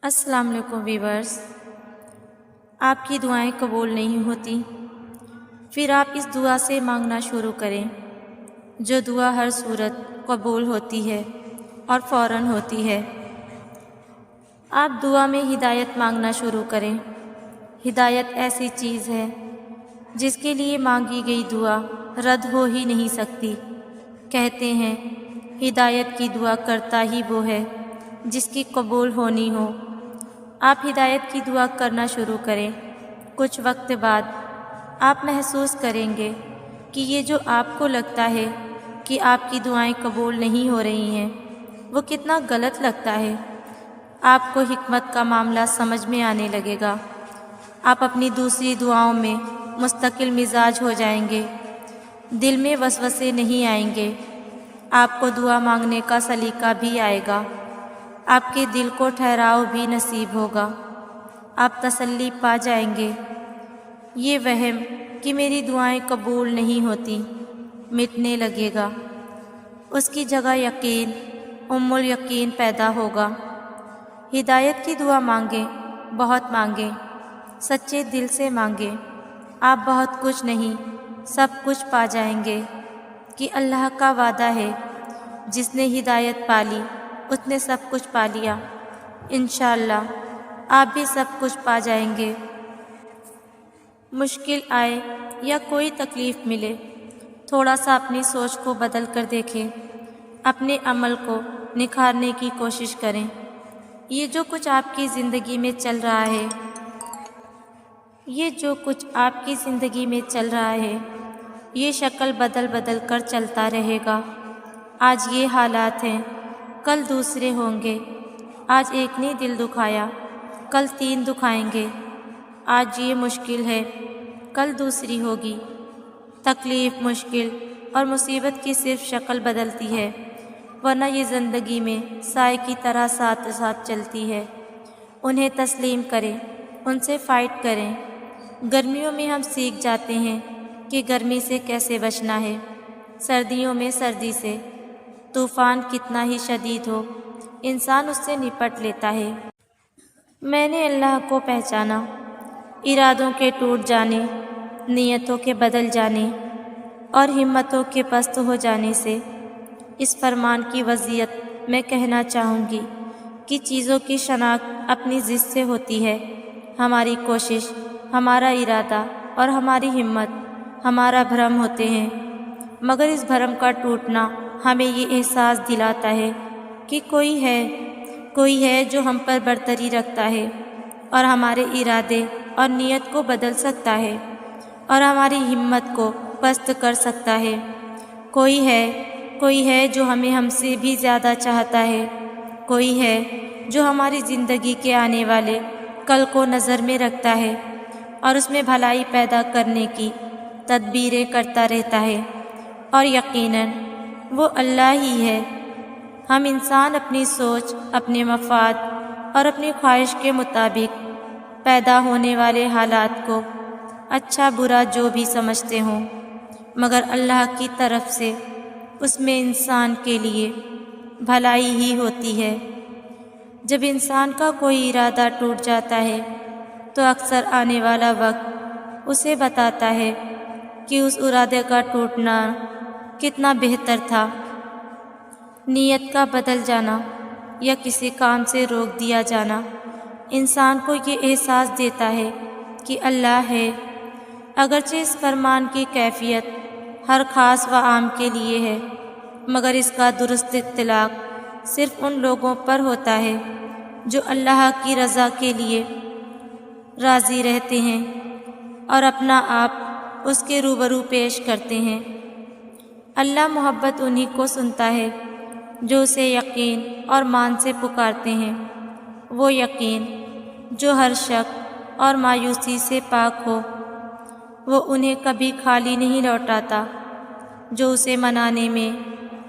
السلام علیکم ویورز، آپ کی دعائیں قبول نہیں ہوتی، پھر آپ اس دعا سے مانگنا شروع کریں جو دعا ہر صورت قبول ہوتی ہے اور فوراً ہوتی ہے۔ آپ دعا میں ہدایت مانگنا شروع کریں۔ ہدایت ایسی چیز ہے جس کے لیے مانگی گئی دعا رد ہو ہی نہیں سکتی۔ کہتے ہیں ہدایت کی دعا کرتا ہی وہ ہے جس کی قبول ہونی ہو۔ آپ ہدایت کی دعا کرنا شروع کریں۔ کچھ وقت بعد آپ محسوس کریں گے کہ یہ جو آپ کو لگتا ہے کہ آپ کی دعائیں قبول نہیں ہو رہی ہیں، وہ کتنا غلط لگتا ہے۔ آپ کو حکمت کا معاملہ سمجھ میں آنے لگے گا۔ آپ اپنی دوسری دعاؤں میں مستقل مزاج ہو جائیں گے۔ دل میں وسوسے نہیں آئیں گے۔ آپ کو دعا مانگنے کا سلیقہ بھی آئے گا۔ آپ کے دل کو ٹھہراؤ بھی نصیب ہوگا۔ آپ تسلی پا جائیں گے۔ یہ وہم کہ میری دعائیں قبول نہیں ہوتی مٹنے لگے گا۔ اس کی جگہ یقین، الیقین پیدا ہوگا۔ ہدایت کی دعا مانگیں، بہت مانگیں، سچے دل سے مانگیں۔ آپ بہت کچھ نہیں، سب کچھ پا جائیں گے کہ اللہ کا وعدہ ہے جس نے ہدایت پالی اس نے سب کچھ پا لیا۔ انشاءاللہ آپ بھی سب کچھ پا جائیں گے۔ مشکل آئے یا کوئی تکلیف ملے، تھوڑا سا اپنی سوچ کو بدل کر دیکھیں، اپنے عمل کو نکھارنے کی کوشش کریں۔ یہ جو کچھ آپ کی زندگی میں چل رہا ہے، یہ شکل بدل بدل کر چلتا رہے گا۔ آج یہ حالات ہیں، کل دوسرے ہوں گے۔ آج ایک نے دل دکھایا، کل 3 دکھائیں گے۔ آج یہ مشکل ہے، کل دوسری ہوگی۔ تکلیف، مشکل اور مصیبت کی صرف شکل بدلتی ہے، ورنہ یہ زندگی میں سائے کی طرح ساتھ ساتھ چلتی ہے۔ انہیں تسلیم کریں، ان سے فائٹ کریں۔ گرمیوں میں ہم سیکھ جاتے ہیں کہ گرمی سے کیسے بچنا ہے، سردیوں میں سردی سے۔ طوفان کتنا ہی شدید ہو، انسان اس سے نپٹ لیتا ہے۔ میں نے اللہ کو پہچانا، ارادوں کے ٹوٹ جانے، نیتوں کے بدل جانے اور ہمتوں کے پست ہو جانے سے۔ اس فرمان کی وصیت میں کہنا چاہوں گی کہ چیزوں کی شناخت اپنی ضد سے ہوتی ہے۔ ہماری کوشش، ہمارا ارادہ اور ہماری ہمت ہمارا بھرم ہوتے ہیں، مگر اس بھرم کا ٹوٹنا ہمیں یہ احساس دلاتا ہے کہ کوئی ہے جو ہم پر برتری رکھتا ہے اور ہمارے ارادے اور نیت کو بدل سکتا ہے اور ہماری ہمت کو پست کر سکتا ہے۔ کوئی ہے جو ہم سے بھی زیادہ چاہتا ہے۔ کوئی ہے جو ہماری زندگی کے آنے والے کل کو نظر میں رکھتا ہے اور اس میں بھلائی پیدا کرنے کی تدبیریں کرتا رہتا ہے، اور یقیناً وہ اللہ ہی ہے۔ ہم انسان اپنی سوچ، اپنے مفاد اور اپنی خواہش کے مطابق پیدا ہونے والے حالات کو اچھا برا جو بھی سمجھتے ہوں، مگر اللہ کی طرف سے اس میں انسان کے لیے بھلائی ہی ہوتی ہے۔ جب انسان کا کوئی ارادہ ٹوٹ جاتا ہے تو اکثر آنے والا وقت اسے بتاتا ہے کہ اس ارادے کا ٹوٹنا کتنا بہتر تھا۔ نیت کا بدل جانا یا کسی کام سے روک دیا جانا انسان کو یہ احساس دیتا ہے کہ اللہ ہے۔ اگرچہ اس فرمان کی کیفیت ہر خاص و عام کے لیے ہے، مگر اس کا درست اطلاق صرف ان لوگوں پر ہوتا ہے جو اللہ کی رضا کے لیے راضی رہتے ہیں اور اپنا آپ اس کے روبرو پیش کرتے ہیں۔ اللہ محبت انہی کو سنتا ہے جو اسے یقین اور مان سے پکارتے ہیں۔ وہ یقین جو ہر شک اور مایوسی سے پاک ہو، وہ انہیں کبھی خالی نہیں لوٹاتا۔ جو اسے منانے میں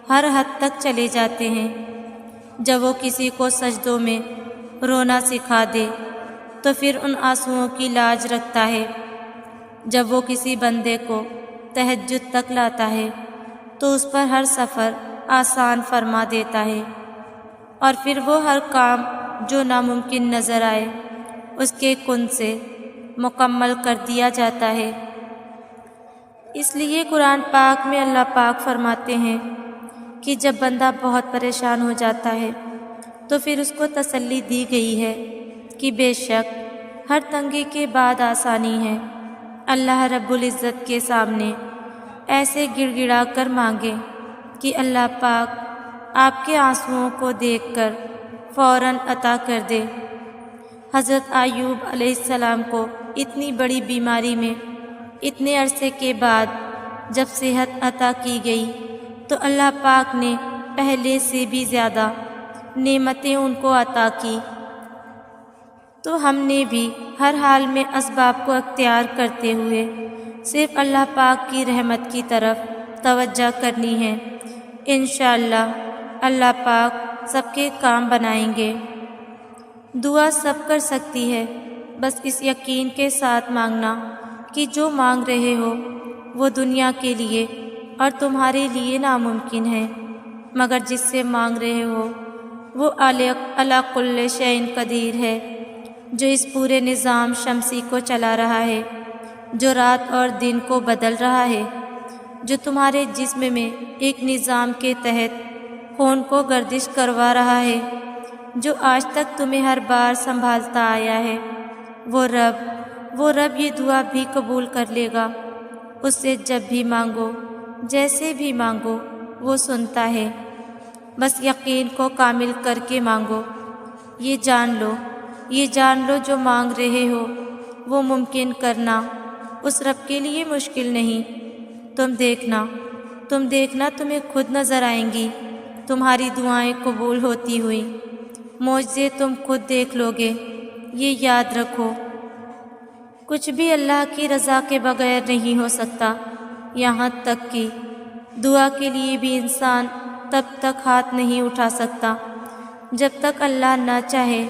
ہر حد تک چلے جاتے ہیں۔ جب وہ کسی کو سجدوں میں رونا سکھا دے تو پھر ان آنسوؤں کی لاج رکھتا ہے۔ جب وہ کسی بندے کو تہجد تک لاتا ہے تو اس پر ہر سفر آسان فرما دیتا ہے، اور پھر وہ ہر کام جو ناممکن نظر آئے اس کے کن سے مکمل کر دیا جاتا ہے۔ اس لیے قرآن پاک میں اللہ پاک فرماتے ہیں کہ جب بندہ بہت پریشان ہو جاتا ہے تو پھر اس کو تسلی دی گئی ہے کہ بے شک ہر تنگی کے بعد آسانی ہے۔ اللہ رب العزت کے سامنے ایسے گڑ گڑا کر مانگے کہ اللہ پاک آپ کے آنسوؤں کو دیکھ کر فوراً عطا کر دے۔ حضرت ایوب علیہ السلام کو اتنی بڑی بیماری میں اتنے عرصے کے بعد جب صحت عطا کی گئی تو اللہ پاک نے پہلے سے بھی زیادہ نعمتیں ان کو عطا کی۔ تو ہم نے بھی ہر حال میں اسباب کو اختیار کرتے ہوئے صرف اللہ پاک کی رحمت کی طرف توجہ کرنی ہے۔ انشاءاللہ اللہ پاک سب کے کام بنائیں گے۔ دعا سب کر سکتی ہے، بس اس یقین کے ساتھ مانگنا کہ جو مانگ رہے ہو وہ دنیا کے لیے اور تمہارے لیے ناممکن ہے، مگر جس سے مانگ رہے ہو وہ علی کل شیء قدیر ہے، جو اس پورے نظام شمسی کو چلا رہا ہے، جو رات اور دن کو بدل رہا ہے، جو تمہارے جسم میں ایک نظام کے تحت خون کو گردش کروا رہا ہے، جو آج تک تمہیں ہر بار سنبھالتا آیا ہے۔ وہ رب یہ دعا بھی قبول کر لے گا۔ اس سے جب بھی مانگو، جیسے بھی مانگو، وہ سنتا ہے۔ بس یقین کو کامل کر کے مانگو۔ یہ جان لو جو مانگ رہے ہو وہ ممکن کرنا اس رب کے لیے مشکل نہیں۔ تم دیکھنا تمہیں خود نظر آئیں گی تمہاری دعائیں قبول ہوتی ہوئی، معجزے تم خود دیکھ لو گے۔ یہ یاد رکھو، کچھ بھی اللہ کی رضا کے بغیر نہیں ہو سکتا، یہاں تک کہ دعا کے لیے بھی انسان تب تک ہاتھ نہیں اٹھا سکتا جب تک اللہ نہ چاہے،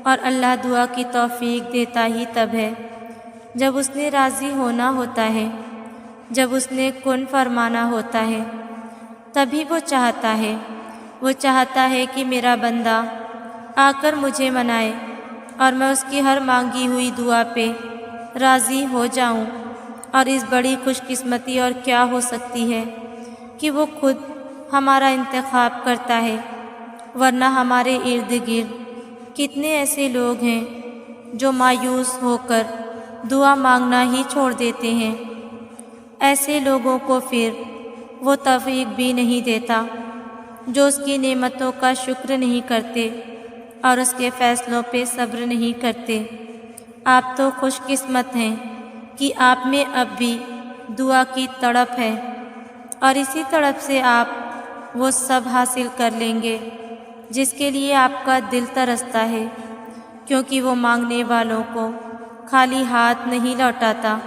اور اللہ دعا کی توفیق دیتا ہی تب ہے جب اس نے راضی ہونا ہوتا ہے، جب اس نے کن فرمانا ہوتا ہے، تبھی وہ چاہتا ہے کہ میرا بندہ آ کر مجھے منائے اور میں اس کی ہر مانگی ہوئی دعا پہ راضی ہو جاؤں۔ اور اس بڑی خوش قسمتی اور کیا ہو سکتی ہے کہ وہ خود ہمارا انتخاب کرتا ہے، ورنہ ہمارے ارد گرد کتنے ایسے لوگ ہیں جو مایوس ہو کر دعا مانگنا ہی چھوڑ دیتے ہیں۔ ایسے لوگوں کو پھر وہ توفیق بھی نہیں دیتا جو اس کی نعمتوں کا شکر نہیں کرتے اور اس کے فیصلوں پہ صبر نہیں کرتے۔ آپ تو خوش قسمت ہیں کہ آپ میں اب بھی دعا کی تڑپ ہے، اور اسی تڑپ سے آپ وہ سب حاصل کر لیں گے جس کے لیے آپ کا دل ترستا ہے، کیونکہ وہ مانگنے والوں کو خالی ہاتھ نہیں لوٹاتا۔